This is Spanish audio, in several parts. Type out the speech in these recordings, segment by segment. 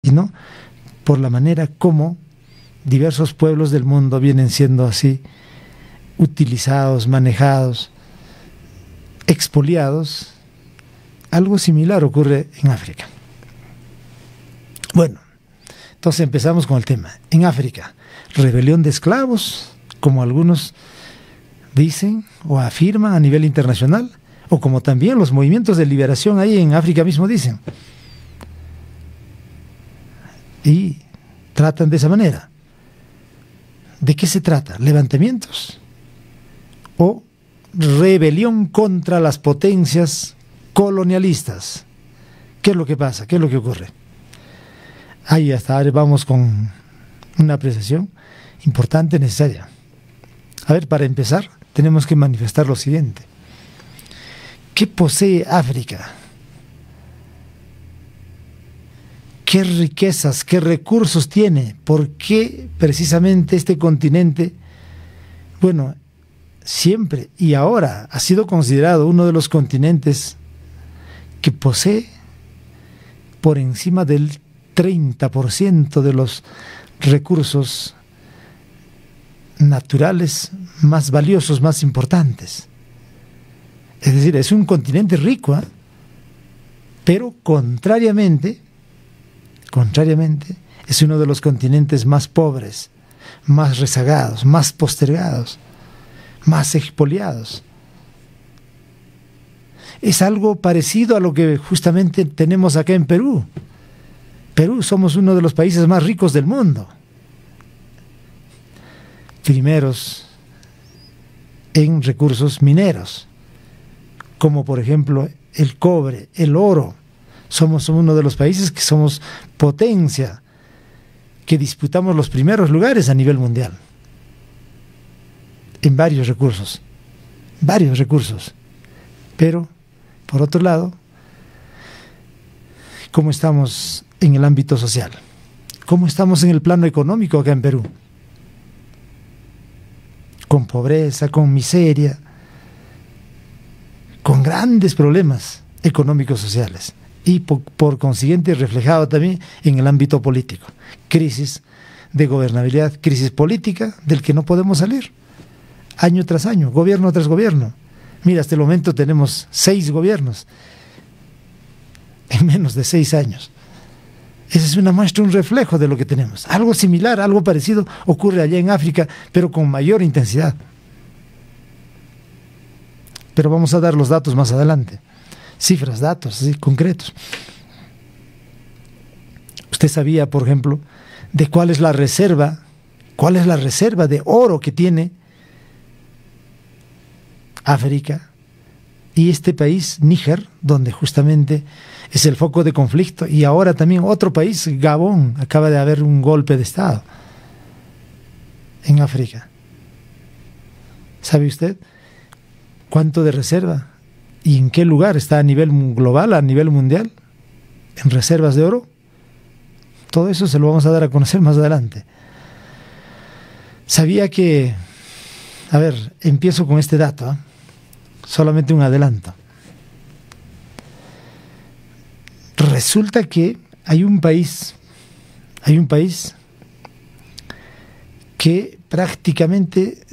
sino por la manera como diversos pueblos del mundo vienen siendo así utilizados, manejados, expoliados. Algo similar ocurre en África. Bueno, entonces empezamos con el tema. En África, rebelión de esclavos, como algunos dicen o afirman a nivel internacional, o como también los movimientos de liberación ahí en África mismo dicen. Y tratan de esa manera. ¿De qué se trata? ¿Levantamientos? ¿O rebelión contra las potencias colonialistas? ¿Qué es lo que pasa? ¿Qué es lo que ocurre? Ahí hasta ahora vamos con una apreciación importante, necesaria. A ver, para empezar, tenemos que manifestar lo siguiente. ¿Qué posee África? ¿Qué riquezas, qué recursos tiene? ¿Por qué precisamente este continente, bueno, siempre y ahora ha sido considerado uno de los continentes que posee por encima del 30% de los recursos naturales más valiosos, más importantes? Es decir, es un continente rico, ¿eh? Pero contrariamente, es uno de los continentes más pobres, más rezagados, más postergados, más expoliados. Es algo parecido a lo que justamente tenemos acá en Perú. Perú somos uno de los países más ricos del mundo. Primeros en recursos mineros, como por ejemplo el cobre, el oro. Somos uno de los países que somos potencia, que disputamos los primeros lugares a nivel mundial en varios recursos. Pero, por otro lado, ¿cómo estamos en el ámbito social? ¿Cómo estamos en el plano económico acá en Perú? Con pobreza, con miseria, con grandes problemas económicos sociales y por consiguiente reflejado también en el ámbito político. Crisis de gobernabilidad, crisis política del que no podemos salir. Año tras año, gobierno tras gobierno. Mira, hasta el momento tenemos 6 gobiernos en menos de 6 años. Esa es una muestra, un reflejo de lo que tenemos. Algo similar, algo parecido ocurre allá en África, pero con mayor intensidad. Pero vamos a dar los datos más adelante. Cifras, datos, así, concretos. ¿Usted sabía, por ejemplo, de cuál es la reserva de oro que tiene África y este país, Níger, donde justamente es el foco de conflicto, y ahora también otro país, Gabón, acaba de haber un golpe de Estado en África? ¿Sabe usted cuánto de reserva y en qué lugar está a nivel global, a nivel mundial, en reservas de oro? Todo eso se lo vamos a dar a conocer más adelante. Sabía que, a ver, empiezo con este dato, ¿eh? Solamente un adelanto. Resulta que hay un país que prácticamente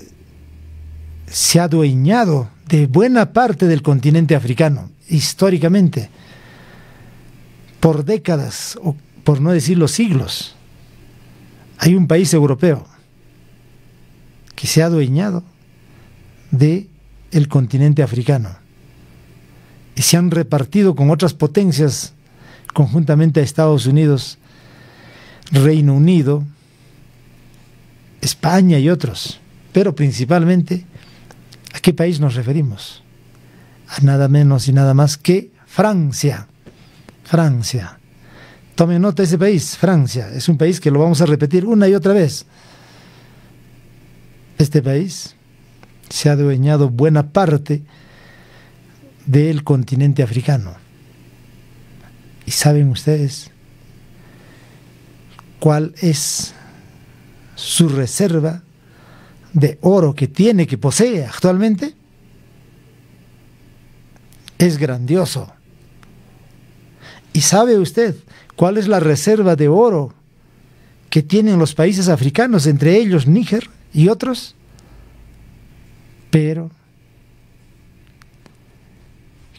se ha adueñado de buena parte del continente africano, históricamente, por décadas, o por no decir los siglos. Hay un país europeo que se ha adueñado de el continente africano y se han repartido con otras potencias conjuntamente a Estados Unidos, Reino Unido, España y otros, pero principalmente, ¿a qué país nos referimos? A nada menos y nada más que Francia. Francia. Tomen nota de ese país, Francia. Es un país que lo vamos a repetir una y otra vez. Este país se ha adueñado buena parte del continente africano. ¿Y saben ustedes cuál es su reserva de oro que tiene, que posee actualmente? Es grandioso. ¿Y sabe usted cuál es la reserva de oro que tienen los países africanos, entre ellos Níger y otros? Pero,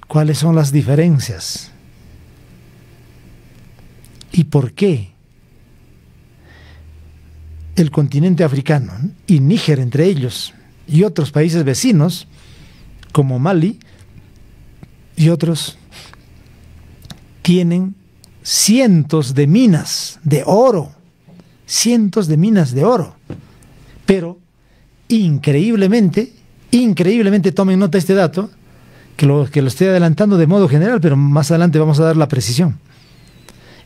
¿cuáles son las diferencias? ¿Y por qué el continente africano y Níger entre ellos y otros países vecinos como Mali y otros tienen cientos de minas de oro, pero increíblemente, tomen nota de este dato, que lo estoy adelantando de modo general, pero más adelante vamos a dar la precisión.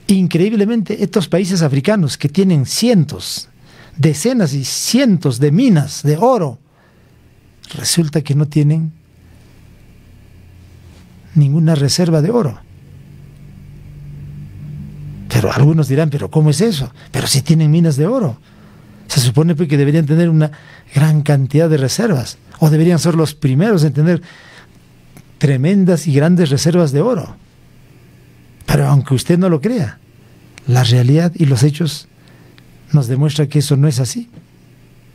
Increíblemente, estos países africanos que tienen cientos, decenas y cientos de minas de oro, resulta que no tienen ninguna reserva de oro. Pero algunos dirán, ¿pero cómo es eso? Pero si tienen minas de oro. Se supone que deberían tener una gran cantidad de reservas, o deberían ser los primeros en tener tremendas y grandes reservas de oro. Pero aunque usted no lo crea, la realidad y los hechos nos demuestran que eso no es así.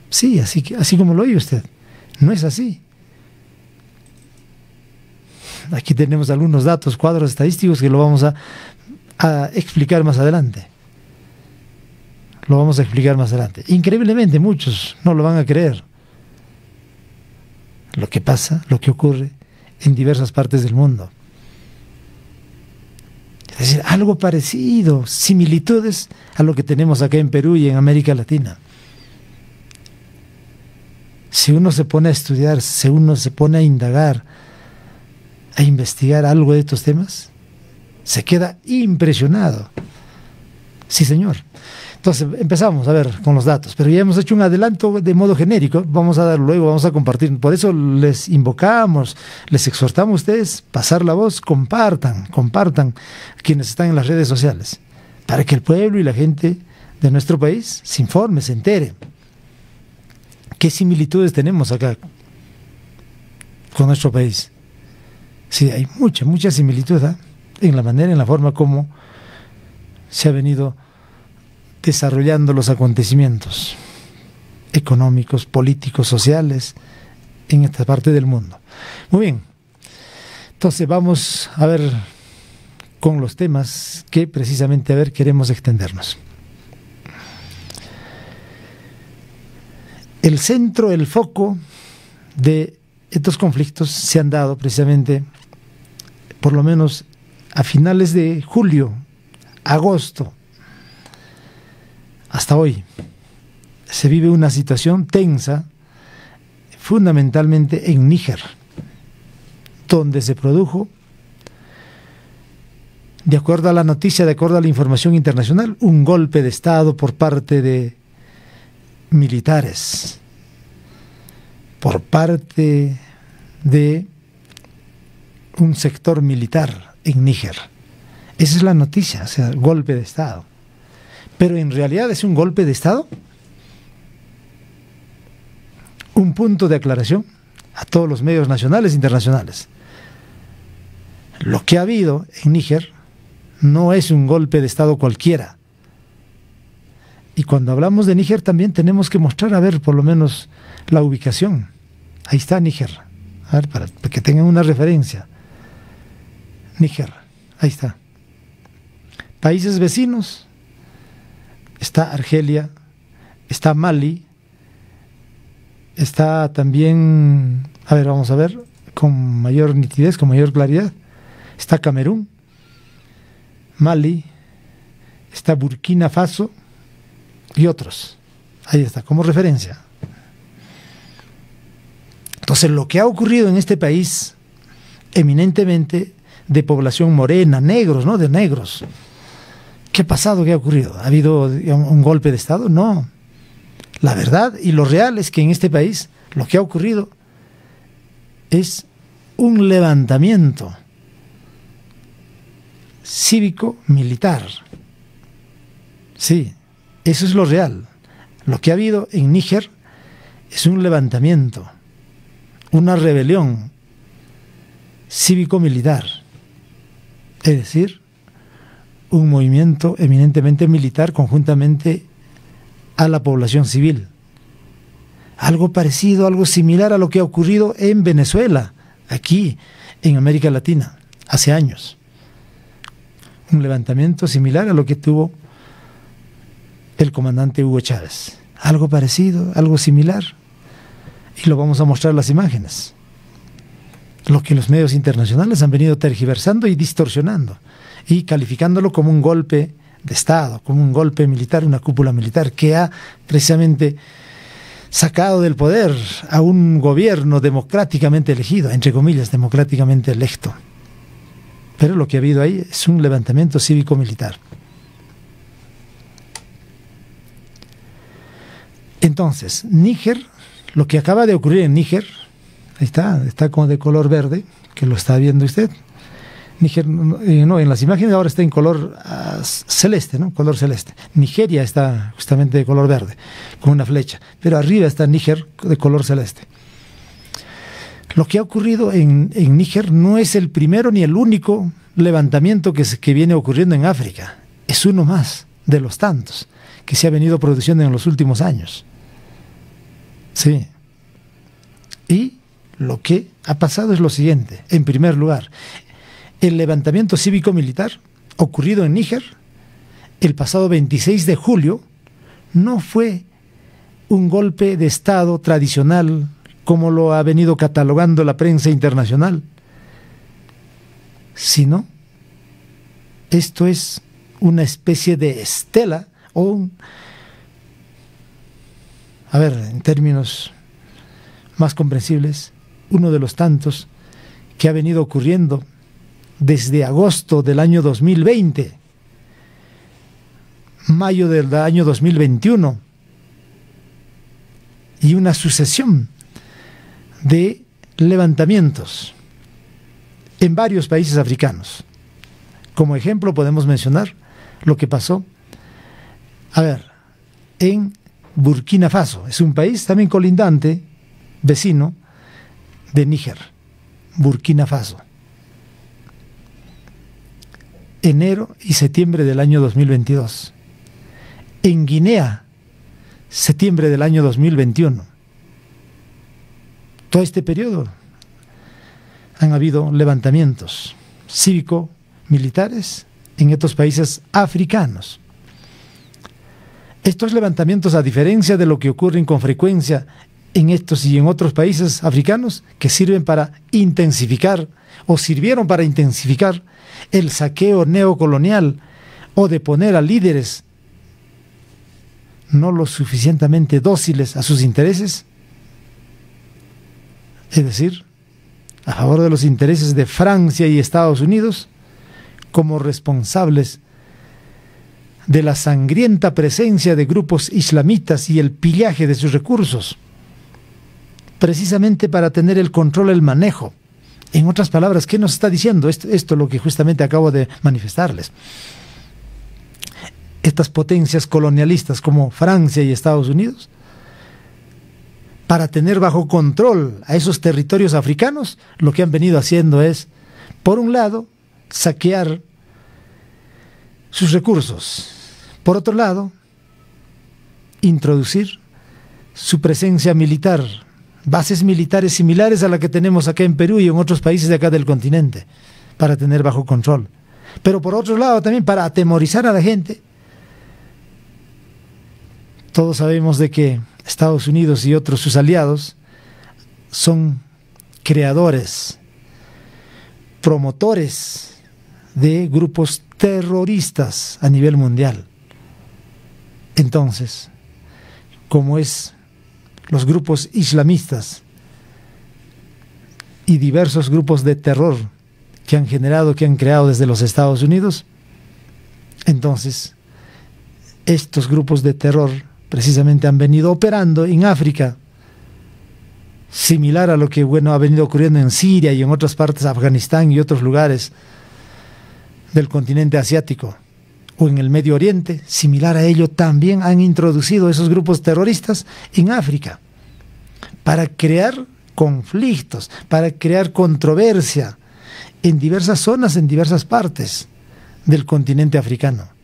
Sí, así como lo oye usted, no es así. Aquí tenemos algunos datos, cuadros estadísticos que lo vamos a explicar más adelante. Lo vamos a explicar más adelante. Increíblemente, muchos no lo van a creer. Lo que pasa, lo que ocurre en diversas partes del mundo. Es decir, algo parecido, similitudes a lo que tenemos acá en Perú y en América Latina. Si uno se pone a estudiar, si uno se pone a indagar, a investigar algo de estos temas, se queda impresionado. Sí, señor. Entonces, empezamos a ver con los datos, pero ya hemos hecho un adelanto de modo genérico, vamos a dar luego, vamos a compartir. Por eso les invocamos, les exhortamos a ustedes, pasar la voz, compartan quienes están en las redes sociales, para que el pueblo y la gente de nuestro país se informe, se entere. ¿Qué similitudes tenemos acá con nuestro país? Sí, hay mucha similitud, ¿eh? En la manera, en la forma como se ha venido desarrollando los acontecimientos económicos, políticos, sociales en esta parte del mundo. Muy bien, entonces vamos a ver con los temas que precisamente queremos extendernos. El centro, el foco de estos conflictos se han dado precisamente, por lo menos a finales de julio, agosto, hasta hoy. Se vive una situación tensa, fundamentalmente en Níger, donde se produjo, de acuerdo a la noticia, de acuerdo a la información internacional, un golpe de Estado por parte de militares, por parte de un sector militar en Níger. Esa es la noticia, o sea, golpe de Estado. Pero en realidad es un golpe de Estado. Un punto de aclaración a todos los medios nacionales e internacionales. Lo que ha habido en Níger no es un golpe de Estado cualquiera. Y cuando hablamos de Níger también tenemos que mostrar, a ver, por lo menos la ubicación. Ahí está Níger. A ver, para que tengan una referencia. Níger, ahí está. Países vecinos. Está Argelia, está Mali, está también, a ver, vamos a ver, con mayor nitidez, con mayor claridad, está Camerún, Mali, está Burkina Faso y otros. Ahí está, como referencia. Entonces, lo que ha ocurrido en este país, eminentemente de población morena, negros, ¿no? De negros. ¿Qué ha pasado? ¿Qué ha ocurrido? ¿Ha habido, digamos, un golpe de Estado? No. La verdad y lo real es que en este país lo que ha ocurrido es un levantamiento cívico-militar. Sí, eso es lo real. Lo que ha habido en Níger es un levantamiento, una rebelión cívico-militar. Es decir, un movimiento eminentemente militar conjuntamente a la población civil. Algo parecido, algo similar a lo que ha ocurrido en Venezuela, aquí en América Latina, hace años. Un levantamiento similar a lo que tuvo el comandante Hugo Chávez. Algo parecido, algo similar. Y lo vamos a mostrar las imágenes. Lo que los medios internacionales han venido tergiversando y distorsionando, y calificándolo como un golpe de Estado, como un golpe militar, una cúpula militar que ha precisamente sacado del poder a un gobierno democráticamente elegido, entre comillas, democráticamente electo. Pero lo que ha habido ahí es un levantamiento cívico-militar. Entonces, Níger, lo que acaba de ocurrir en Níger, ahí está como de color verde, que lo está viendo usted. Níger, no, en las imágenes ahora está en color celeste, ¿no? Color celeste. Nigeria está justamente de color verde, con una flecha, pero arriba está Níger de color celeste. Lo que ha ocurrido en Níger no es el primero ni el único levantamiento que viene ocurriendo en África. Es uno más de los tantos que se ha venido produciendo en los últimos años. Sí. Y lo que ha pasado es lo siguiente. En primer lugar, el levantamiento cívico-militar ocurrido en Níger el pasado 26 de julio no fue un golpe de Estado tradicional como lo ha venido catalogando la prensa internacional, sino esto es una especie de estela o en términos más comprensibles, uno de los tantos que ha venido ocurriendo desde agosto del año 2020, mayo del año 2021, y una sucesión de levantamientos en varios países africanos. Como ejemplo podemos mencionar lo que pasó, en Burkina Faso. Es un país también colindante, vecino de Níger, Burkina Faso. Enero y septiembre del año 2022. En Guinea, septiembre del año 2021. Todo este periodo han habido levantamientos cívico-militares en estos países africanos. Estos levantamientos, a diferencia de lo que ocurren con frecuencia en estos y en otros países africanos, que sirven para intensificar o sirvieron para intensificar el saqueo neocolonial o de poner a líderes no lo suficientemente dóciles a sus intereses, es decir, a favor de los intereses de Francia y Estados Unidos, como responsables de la sangrienta presencia de grupos islamitas y el pillaje de sus recursos, precisamente para tener el control, el manejo. En otras palabras, ¿qué nos está diciendo? Esto es lo que justamente acabo de manifestarles. Estas potencias colonialistas como Francia y Estados Unidos, para tener bajo control a esos territorios africanos, lo que han venido haciendo es, por un lado, saquear sus recursos. Por otro lado, introducir su presencia militar, bases militares similares a la que tenemos acá en Perú y en otros países de acá del continente, para tener bajo control. Pero por otro lado también para atemorizar a la gente. Todos sabemos de que Estados Unidos y otros sus aliados son creadores, promotores de grupos terroristas a nivel mundial. Entonces, como es los grupos islamistas y diversos grupos de terror que han generado, que han creado desde los Estados Unidos, entonces estos grupos de terror precisamente han venido operando en África, similar a lo que ha venido ocurriendo en Siria y en otras partes, Afganistán y otros lugares del continente asiático, o en el Medio Oriente, similar a ello, también han introducido esos grupos terroristas en África, para crear conflictos, para crear controversia en diversas zonas, en diversas partes del continente africano.